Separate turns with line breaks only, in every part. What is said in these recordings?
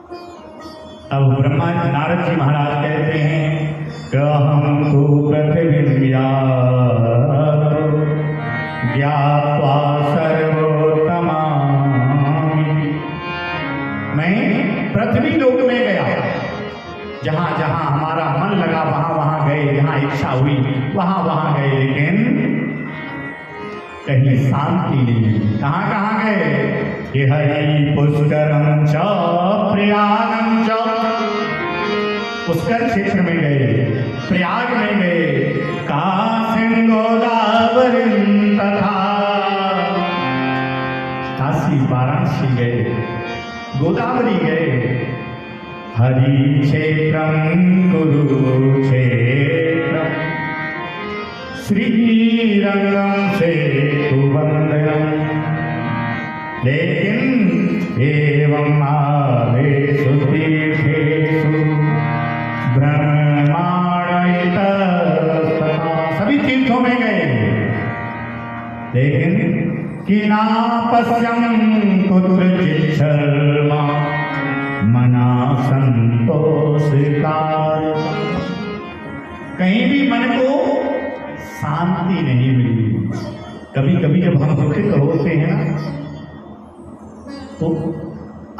अब ब्रह्मा नारद जी महाराज कहते हैं कि हम तो पृथ्वी ज्ञात्वा सर्वोत्तमामि। मैं पृथ्वी लोक में गया, जहां जहां हमारा मन लगा वहां वहां गए, जहां इच्छा हुई वहां वहां गए, लेकिन कहीं शांति नहीं मिली। कहां कहां गए कि हरि पुष्करम च प्रयागम च, पुष्कर क्षेत्र में गए, प्रयाग में गए, काशीं गोदावरी तथा, काशी वाराणसी गए, गोदावरी गए, हरि क्षेत्रम कुरुक्षेत्रम श्रीरंगम सेतुबंधनम, लेकिन एवं आवेशु तीर्थेषु ब्रह्मांडतस्तथा, सभी तीर्थों में गए, लेकिन कि ना पश्यम कुत्रचित् शर्मा मना संतोषकार, कहीं भी मन को शांति नहीं मिली। कभी कभी जब हम दुखित होते हैं ना, तो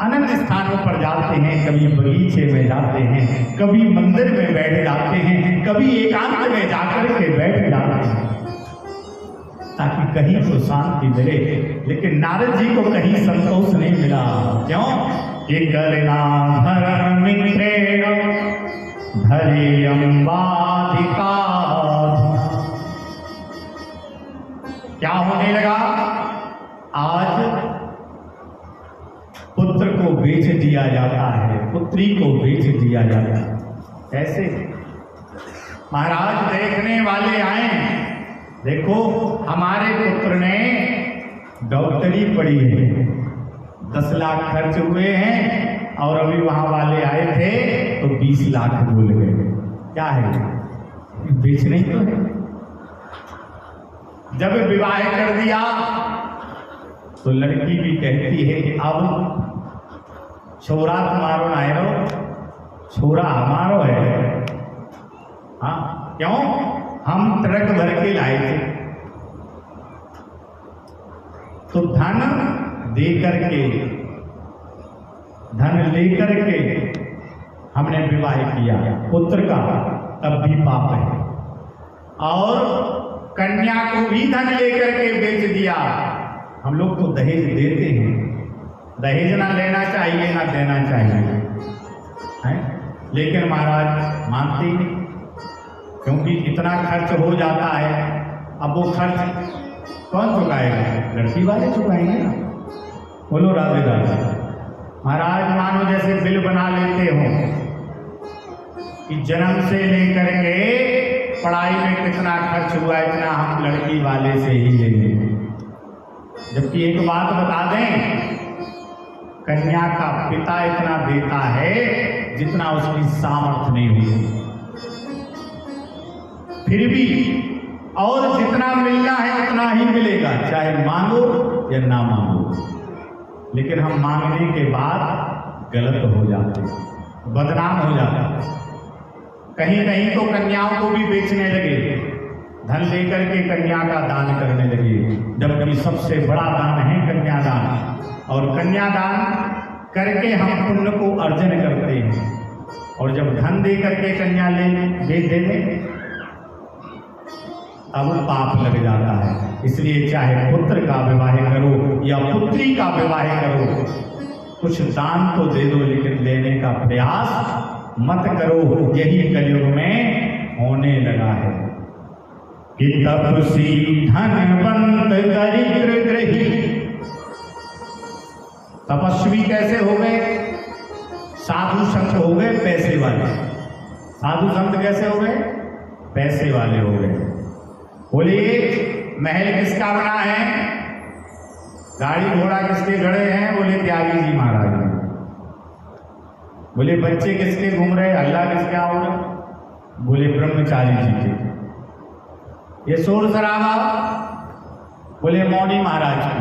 अनंत स्थानों पर जाते हैं, कभी बगीचे में जाते हैं, कभी मंदिर में बैठ जाते हैं, कभी एकांत में जाकर के बैठ जाते हैं ताकि कहीं तो शांति मिले। लेकिन नारद जी को कहीं संतोष नहीं मिला। क्यों? कि करुणाधर मित्रेण धैर्यं वाधिका, क्या होने लगा? आज पुत्र को बेच दिया जाता है, पुत्री को बेच दिया जाता है। ऐसे महाराज देखने वाले आए, देखो हमारे पुत्र ने डॉक्टरी पढ़ी है, 10 लाख खर्च हुए हैं, और अभी वहां वाले आए थे तो 20 लाख बोल गए। क्या है? बेचने ही तो है। जब विवाह कर दिया तो लड़की भी कहती है कि अब छोरा तुम्हारो नायरो, छोरा हमारो है। हाँ, क्यों? हम ट्रक भर के लाए थे, तो धन दे करके, धन लेकर के हमने विवाह किया पुत्र का, तब भी पाप है। और कन्या को भी धन लेकर के बेच दिया। हम लोग तो दहेज देते हैं, दहेज ना लेना चाहिए ना देना चाहिए है? लेकिन महाराज मानते ही नहीं, क्योंकि इतना खर्च हो जाता है। अब वो खर्च कौन चुकाएगा? लड़की वाले चुकाएंगे ना। बोलो राधे राधे। महाराज मानो जैसे बिल बना लेते हो कि जन्म से लेकर के पढ़ाई में कितना खर्च हुआ, इतना हम लड़की वाले से ही लेंगे। जबकि एक बात बता दें, कन्या का पिता इतना देता है जितना उसकी सामर्थ्य नहीं हुई, फिर भी, और जितना मिलना है उतना ही मिलेगा, चाहे मांगो या ना मांगो। लेकिन हम मांगने के बाद गलत हो जाते, बदनाम हो जाता। कहीं कहीं तो कन्याओं को भी बेचने लगे, धन लेकर के कन्या का दान करने लगे, जबकि सबसे बड़ा दान है कन्यादान। और कन्यादान करके हम पुण्य को अर्जन करते हैं, और जब धन दे करके कन्या ले बेच देते अब पाप लग जाता है। इसलिए चाहे पुत्र का विवाह करो या पुत्री का विवाह करो, कुछ दान तो दे दो, लेकिन लेने का प्रयास मत करो। यही कलयुग में होने लगा है कि तपसी धनवंत दरिद्र ग्रही। तपस्वी कैसे हो गए? साधु संत हो गए पैसे वाले। साधु संत कैसे हो गए? पैसे वाले हो गए। बोलिए महल किसका बना है? गाड़ी घोड़ा किसके खड़े हैं? बोले त्यागी जी महाराज। बोले बच्चे किसके घूम रहे? अल्लाह किसके हो रहे? बोले ब्रह्मचारी जी के। ये शोर शराबा? बोले मौनी महाराज की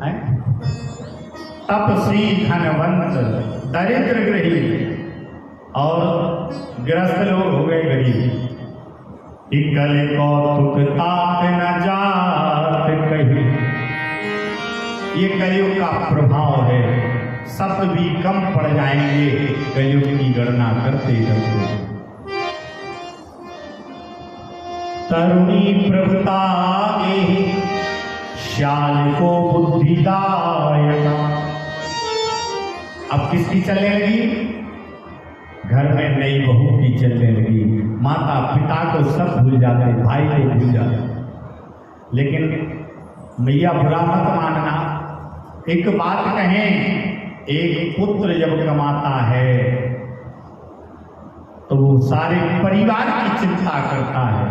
है। तपसी धनवंत दरिद्र गृही और गृहस्थ लोग हो गए गरीब। इकल कौतुक तात न जात कही, ये कलयुग का प्रभाव है। शब्द भी कम पड़ जाएंगे कलयुग की गणना करते करते। तरुणी प्रभुता श्याल को बुद्धिदायका। अब किसकी चलने लगी? घर में नई बहू की चलने लगी। माता पिता को सब भूल जाते, भाई को भूल जाते। लेकिन मैया बुरा मत मानना, एक बात कहें, एक पुत्र जब कमाता है तो वो सारे परिवार की चिंता करता है।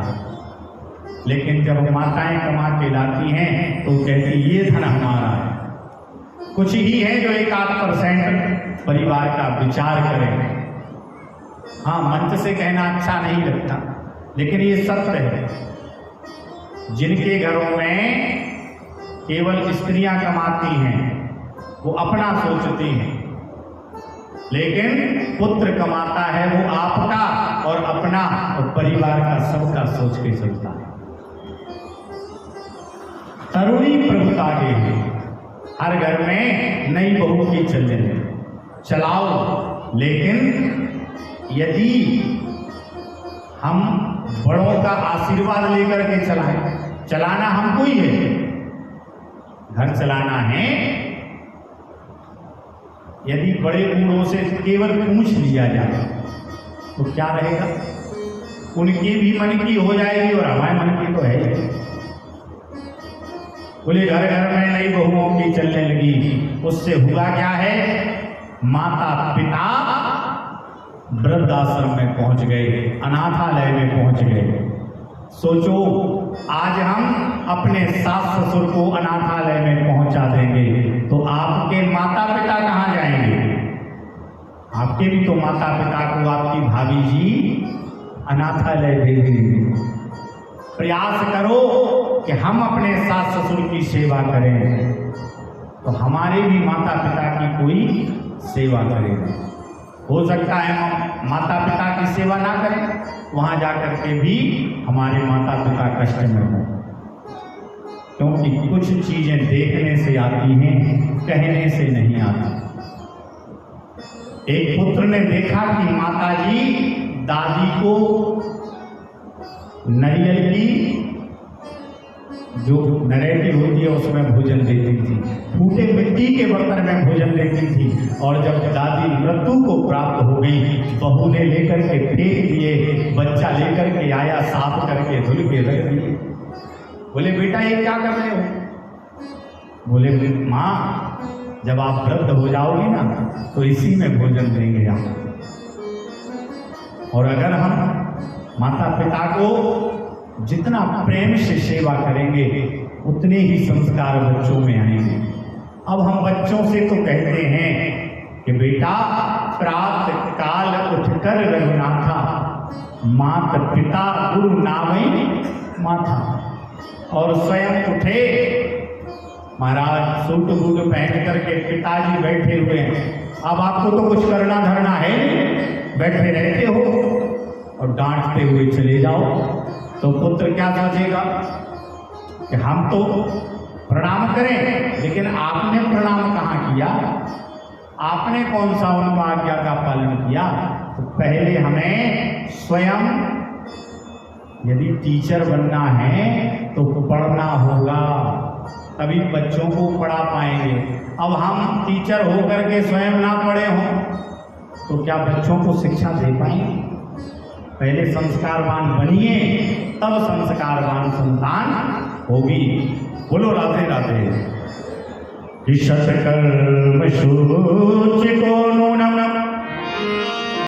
लेकिन जब माताएं कमा के लाती हैं तो कहती ये धन हमारा है। कुछ ही है जो 1-8% परिवार का विचार करें। हाँ, मंच से कहना अच्छा नहीं लगता, लेकिन ये सत्य है। जिनके घरों में केवल स्त्रियां कमाती हैं वो अपना सोचती हैं, लेकिन पुत्र कमाता है वो आपका और अपना और परिवार का सबका सोच के चलता है। तरुणी प्रभुता के हर घर में नई बहू की चलने चलाओ, लेकिन यदि हम बड़ों का आशीर्वाद लेकर के चलाएं, चलाना हमको ही है, घर चलाना है। यदि बड़े बूढ़ों से केवल पूछ लिया जाए तो क्या रहेगा? उनकी भी मन की हो जाएगी और हमारे मन की तो है। बोले घर घर में नई बहुओं की चलने लगी, उससे हुआ क्या है? माता पिता वृद्धाश्रम में पहुंच गए, अनाथालय में पहुंच गए। सोचो, आज हम अपने सास ससुर को अनाथालय में पहुंचा देंगे तो आपके माता पिता कहाँ जाएंगे? आपके भी तो माता पिता को आपकी भाभी जी अनाथालय भेज देंगे। प्रयास करो कि हम अपने सास ससुर की सेवा करें तो हमारे भी माता पिता की कोई सेवा करेगा। हो सकता है हम माता पिता की सेवा ना करें, वहां जाकर के भी हमारे माता पिता कष्ट में हो, क्योंकि कुछ चीजें देखने से आती हैं, कहने से नहीं आती। एक पुत्र ने देखा कि माताजी दादी को नारियल की जो नरेटी होती है उसमें भोजन देती थी, फूटे मिट्टी के बर्तन में भोजन देती थी, और जब दादी मृत्यु को प्राप्त हो गई, बहू ने लेकर के फेंक दिए, बच्चा लेकर के आया, साफ करके धुल के रख दिए। बोले बेटा ये क्या कर रहे हो? बोले माँ, जब आप वृद्ध हो जाओगे ना तो इसी में भोजन देंगे आप। और अगर हम माता पिता को जितना प्रेम से सेवा करेंगे उतने ही संस्कार बच्चों में आएंगे। अब हम बच्चों से तो कहते हैं कि बेटा प्रातः काल उठकर रघुनाथा, मात पिता गुरु नावई माथा, और स्वयं उठे महाराज सूट बूट पहन करके पिताजी बैठे हुए हैं। अब आपको तो कुछ करना धरना है, बैठे रहते हो और डांटते हुए चले जाओ तो पुत्र क्या सोचेगा कि हम तो प्रणाम करें, लेकिन आपने प्रणाम कहाँ किया? आपने कौन सा उनका आज्ञा का पालन किया? तो पहले हमें स्वयं, यदि टीचर बनना है तो पढ़ना होगा, तभी बच्चों को पढ़ा पाएंगे। अब हम टीचर होकर के स्वयं ना पढ़े हों तो क्या बच्चों को शिक्षा दे पाएंगे? पहले संस्कारवान बनिए, तब संस्कारवान संतान होगी। बोलो राधे राधे। ईशत कर्म सूच को नूनम